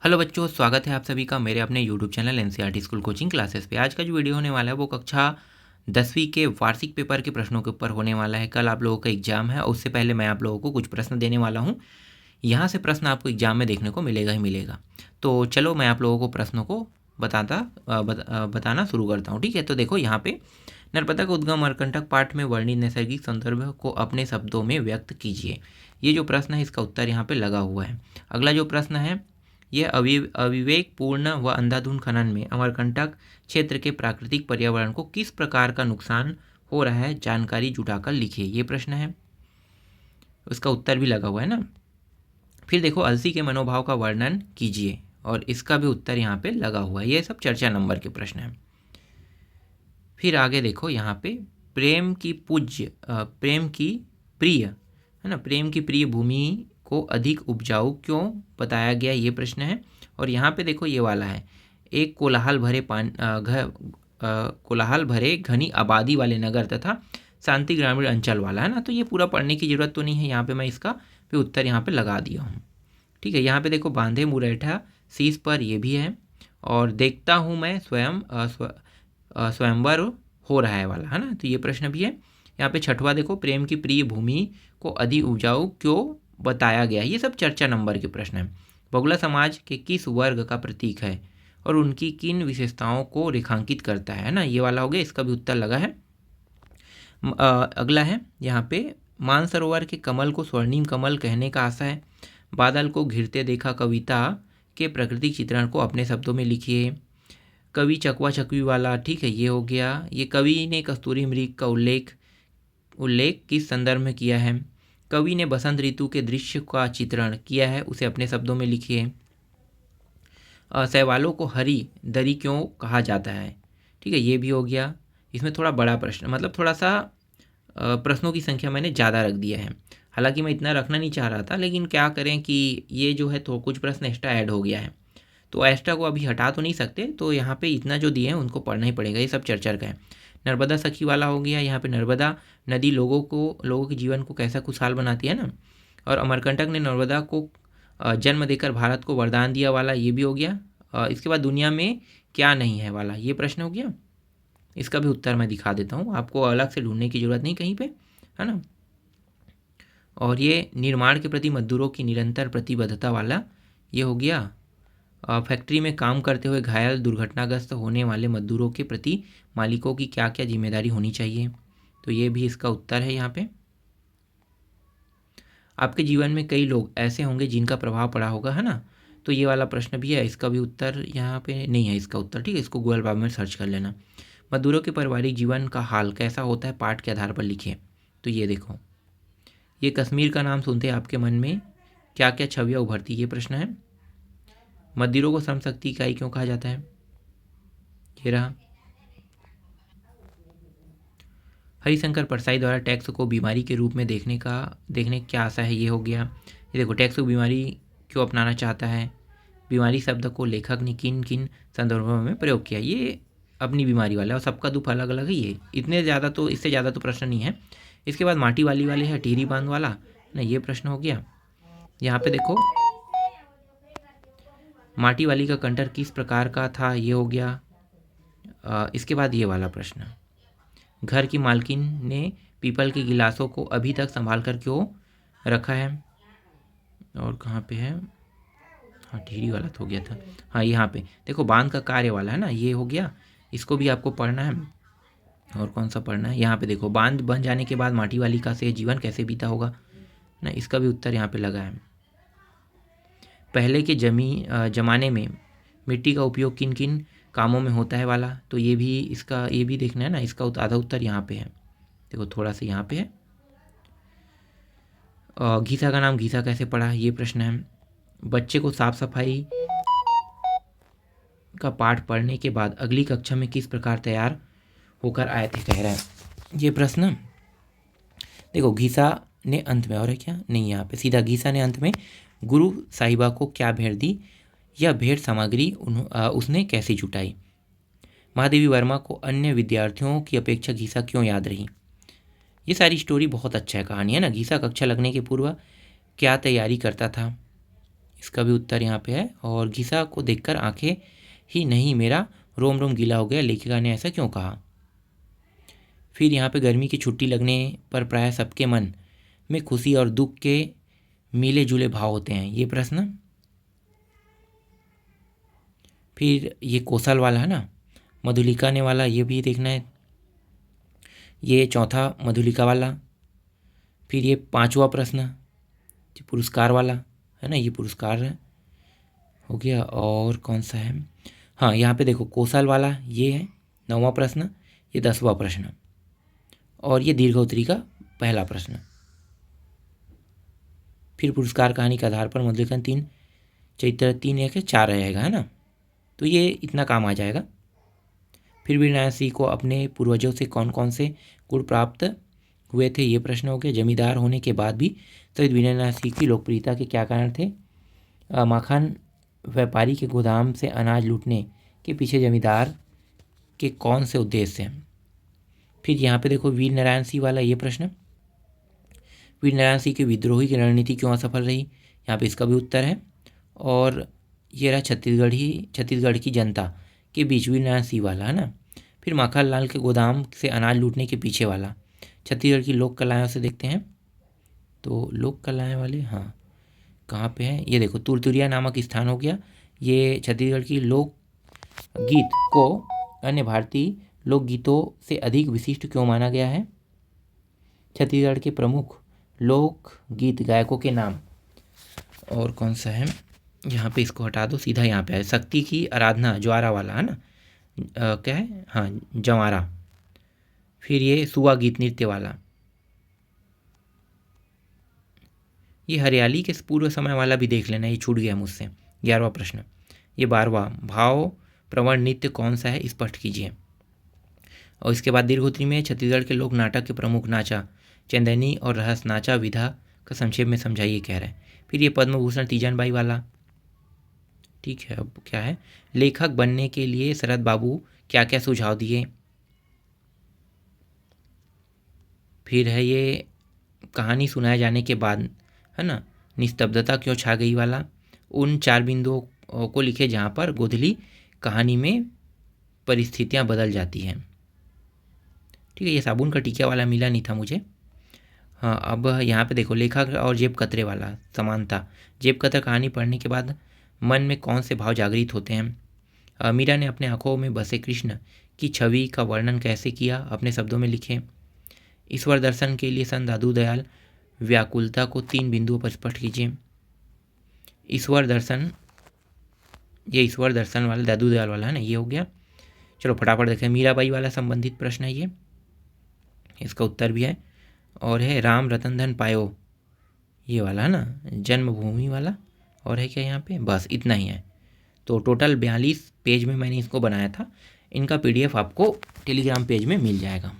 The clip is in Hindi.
हेलो बच्चों, स्वागत है आप सभी का मेरे अपने YouTube channel NCERT school coaching classes पे। आज का जो वीडियो होने वाला है वो कक्षा 10वीं के वार्षिक पेपर के प्रश्नों के ऊपर होने वाला है। कल आप लोगों का एग्जाम है और उससे पहले मैं आप लोगों को कुछ प्रश्न देने वाला हूँ। यहाँ से प्रश्न आपको एग्जाम में देखने को मिलेगा ही मिलेगा। तो चलो मैं आप लोगों को प्रश्नों को बताना शुरू करता हूँ। ठीक है, तो देखो यहाँ पे नर्मदा का उद्गम अमरकंटक पाठ में वर्णित नैसर्गिक सौंदर्य को अपने शब्दों में व्यक्त कीजिए। ये जो प्रश्न है इसका उत्तर यहाँ पे लगा हुआ है। अगला जो प्रश्न है, यह अविवेकपूर्ण व अंधाधुंध खनन में अमरकंटक क्षेत्र के प्राकृतिक पर्यावरण को किस प्रकार का नुकसान हो रहा है, जानकारी जुटाकर लिखिए। ये प्रश्न है, उसका उत्तर भी लगा हुआ है ना। फिर देखो, अलसी के मनोभाव का वर्णन कीजिए और इसका भी उत्तर यहाँ पे लगा हुआ है। ये सब चर्चा नंबर के प्रश्न हैं। फिर आगे देखो यहाँ पे, प्रेम की प्रिय है ना, प्रेम की प्रिय भूमि को अधिक उपजाऊ क्यों बताया गया, ये प्रश्न है। और यहाँ पे देखो ये वाला है, एक कोलाहल भरे घनी आबादी वाले नगर तथा शांति ग्रामीण अंचल वाला है ना। तो ये पूरा पढ़ने की जरूरत तो नहीं है, यहाँ पे मैं इसका भी उत्तर यहाँ पे लगा दिया हूँ। ठीक है, यहाँ पे देखो, बांधे मुरैठा शीश पर, ये भी है। और देखता हूँ मैं स्वयंवर हो रहा है वाला है ना, तो ये प्रश्न भी है। यहाँ पे छठवा देखो, प्रेम की प्रिय भूमि को अधिक उपजाऊ क्यों बताया गया, ये सब चर्चा नंबर के प्रश्न हैं। बगुला समाज के किस वर्ग का प्रतीक है और उनकी किन विशेषताओं को रेखांकित करता है ना, ये वाला हो गया, इसका भी उत्तर लगा है। अगला है यहाँ पे, मानसरोवर के कमल को स्वर्णिम कमल कहने का आशा है। बादल को घिरते देखा कविता के प्राकृतिक चित्रण को अपने शब्दों में लिखिए। कवि चकवा चकवी वाला, ठीक है, ये हो गया। ये कवि ने कस्तूरी मृग का उल्लेख किस संदर्भ में किया है। कवि ने बसंत ऋतु के दृश्य का चित्रण किया है, उसे अपने शब्दों में लिखिए। शैवालों को हरी दरी क्यों कहा जाता है, ठीक है, ये भी हो गया। इसमें थोड़ा बड़ा प्रश्न, मतलब थोड़ा सा प्रश्नों की संख्या मैंने ज़्यादा रख दिया है। हालांकि मैं इतना रखना नहीं चाह रहा था, लेकिन क्या करें कि ये जो है तो कुछ प्रश्न एक्स्ट्रा ऐड हो गया है, तो एक्स्ट्रा को अभी हटा तो नहीं सकते, तो यहाँ पे इतना जो दिए हैं उनको पढ़ना ही पड़ेगा। ये सब चर्चा का है। नर्मदा सखी वाला हो गया। यहाँ पे नर्मदा नदी लोगों के जीवन को कैसा खुशहाल बनाती है ना। और अमरकंटक ने नर्मदा को जन्म देकर भारत को वरदान दिया वाला, ये भी हो गया। इसके बाद दुनिया में क्या नहीं है वाला, ये प्रश्न हो गया। इसका भी उत्तर मैं दिखा देता हूँ, आपको अलग से ढूंढने की जरूरत नहीं कहीं पे, है ना। और ये निर्माण के प्रति मजदूरों की निरंतर प्रतिबद्धता वाला, ये हो गया। फैक्ट्री में काम करते हुए घायल दुर्घटनाग्रस्त होने वाले मजदूरों के प्रति मालिकों की क्या क्या जिम्मेदारी होनी चाहिए, तो ये भी इसका उत्तर है यहाँ पे। आपके जीवन में कई लोग ऐसे होंगे जिनका प्रभाव पड़ा होगा, है ना, तो ये वाला प्रश्न भी है। इसका भी उत्तर यहाँ पे नहीं है इसका उत्तर, ठीक है, इसको गूगल बार में सर्च कर लेना। मजदूरों के पारिवारिक जीवन का हाल कैसा होता है, पाठ के आधार पर लिखिए। तो ये देखो, ये कश्मीर का नाम सुनते आपके मन में क्या क्या छवियाँ उभरती, ये प्रश्न है। मजदूरों को श्रम शक्ति इकाई क्यों कहा जाता है, ये रहा। हरिशंकर परसाई द्वारा टैक्स को बीमारी के रूप में देखने क्या आशा है, ये हो गया। ये देखो, टैक्स को बीमारी क्यों अपनाना चाहता है। बीमारी शब्द को लेखक ने किन किन संदर्भों में प्रयोग किया, ये अपनी बीमारी वाला, और सबका दुख अलग अलग है। ये इतने ज़्यादा तो, इससे ज़्यादा तो प्रश्न नहीं है। इसके बाद माटी वाले है, टिहरी बांध वाला ना, ये प्रश्न हो गया। यहाँ पे देखो, माटी वाली का कंटर किस प्रकार का था, ये हो गया। इसके बाद ये वाला प्रश्न, घर की मालकिन ने पीपल के गिलासों को अभी तक संभाल कर क्यों रखा है, और कहाँ पे है, हाँ टिहरी वाला तो हो गया था। हाँ, यहाँ पे देखो, बांध का कार्य वाला है ना, ये हो गया। इसको भी आपको पढ़ना है। और कौन सा पढ़ना है, यहाँ पे देखो, बांध बन जाने के बाद माटी वाली का से जीवन कैसे बीता होगा ना, इसका भी उत्तर यहाँ पे लगा है। पहले के जमाने में मिट्टी का उपयोग किन किन कामों में होता है वाला, तो ये भी देखना है ना, इसका आधा उत्तर यहाँ पे है। देखो थोड़ा सा यहाँ पे है। घीसा का नाम घीसा कैसे पड़ा, ये प्रश्न है। बच्चे को साफ सफाई का पाठ पढ़ने के बाद अगली कक्षा में किस प्रकार तैयार होकर आए थे, कह रहा है ये प्रश्न। देखो, घीसा ने अंत में, और है क्या नहीं, यहाँ पे सीधा घीसा ने अंत में गुरु साहिबा को क्या भेंट दी, यह भेंट सामग्री उसने कैसे जुटाई। महादेवी वर्मा को अन्य विद्यार्थियों की अपेक्षा घीसा क्यों याद रही। ये सारी स्टोरी बहुत अच्छा है, कहानी है ना। घीसा कक्षा लगने के पूर्व क्या तैयारी करता था, इसका भी उत्तर यहाँ पे है। और घिसा को देखकर आंखें ही नहीं मेरा रोम रोम गीला हो गया, लेखिका ने ऐसा क्यों कहा। फिर यहाँ पे गर्मी की छुट्टी लगने पर प्राय सबके मन में खुशी और दुख के मिले जुले भाव होते हैं, ये प्रश्न। फिर ये कौशल वाला है ना, मधुलिका ने वाला, ये भी देखना है। ये चौथा मधुलिका वाला। फिर ये पांचवा प्रश्न, ये पुरस्कार वाला है ना, ये पुरस्कार है, हो गया। और कौन सा है, हाँ यहाँ पे देखो कौशल वाला ये है 9वां प्रश्न, ये 10वां प्रश्न, और ये दीर्घोत्तरी का पहला प्रश्न। फिर पुरस्कार कहानी के आधार पर मधुलिखन 3 चरित्र 3 या 4 रहेगा, है ना, तो ये इतना काम आ जाएगा। फिर वीरनारायण सिंह को अपने पूर्वजों से कौन कौन से गुण प्राप्त हुए थे, ये प्रश्न हो गया। जमींदार होने के बाद भी शहीद वीरनारायण सिंह की लोकप्रियता के क्या कारण थे। माखन व्यापारी के गोदाम से अनाज लूटने के पीछे जमींदार के कौन से उद्देश्य हैं। फिर यहाँ पे देखो वीरनारायण सिंह वाला ये प्रश्न, वीरनारायण सिंह की विद्रोही की रणनीति क्यों असफल रही, यहाँ पे इसका भी उत्तर है। और ये रहा छत्तीसगढ़ की जनता के बीच वीरनारायण सिंह वाला, है ना। फिर माखनलाल के गोदाम से अनाज लूटने के पीछे वाला, छत्तीसगढ़ की लोक कलाएँ से देखते हैं। तो लोक कलाएँ वाले, हाँ कहाँ पे है, ये देखो तुरतुरिया नामक स्थान हो गया। ये छत्तीसगढ़ की लोक गीत को अन्य भारतीय लोकगीतों से अधिक विशिष्ट क्यों माना गया है। छत्तीसगढ़ के प्रमुख लोक गीत गायकों के नाम। और कौन सा है, यहाँ पे इसको हटा दो, सीधा यहाँ पे है शक्ति की आराधना, ज्वारा वाला है ना, क्या है, हाँ जवारा। फिर ये सुआ गीत नृत्य वाला, ये हरियाली के पूर्व समय वाला भी देख लेना, ये छूट गया मुझसे। 11वां प्रश्न, ये 12वां, भाव प्रवण नृत्य कौन सा है, स्पष्ट कीजिए। और इसके बाद दीर्घोत्तरी में छत्तीसगढ़ के लोक नाटक के प्रमुख नाचा चंदैनी और रहस नाचा विधा का संक्षेप में समझाइए, कह रहे हैं। फिर ये पद्म भूषण तीजन बाई वाला, ठीक है। अब क्या है, लेखक बनने के लिए शरद बाबू क्या क्या सुझाव दिए। फिर है ये कहानी सुनाए जाने के बाद, है ना, निस्तब्धता क्यों छा गई वाला, उन 4 बिंदुओं को लिखे जहाँ पर गोधली कहानी में परिस्थितियाँ बदल जाती हैं, ठीक है। ये साबुन का टीका वाला मिला नहीं था मुझे। हाँ अब यहाँ पे देखो लेखक और जेब कतरे वाला समानता, जेब कतरा कहानी पढ़ने के बाद मन में कौन से भाव जागृत होते हैं। मीरा ने अपने आँखों में बसे कृष्ण की छवि का वर्णन कैसे किया, अपने शब्दों में लिखें। ईश्वर दर्शन के लिए संत दादू दयाल व्याकुलता को 3 बिंदुओं पर स्पष्ट कीजिए। ईश्वर दर्शन, ये ईश्वर दर्शन वाला दादू दयाल वाला है ना, ये हो गया। चलो फटाफट देखें, मीराबाई वाला संबंधित प्रश्न है ये, इसका उत्तर भी है। और है राम रतन धन पायो, ये वाला है ना, जन्मभूमि वाला। और है क्या यहाँ पे, बस इतना ही है। तो टोटल 42 पेज में मैंने इसको बनाया था। इनका PDF आपको टेलीग्राम पेज में मिल जाएगा।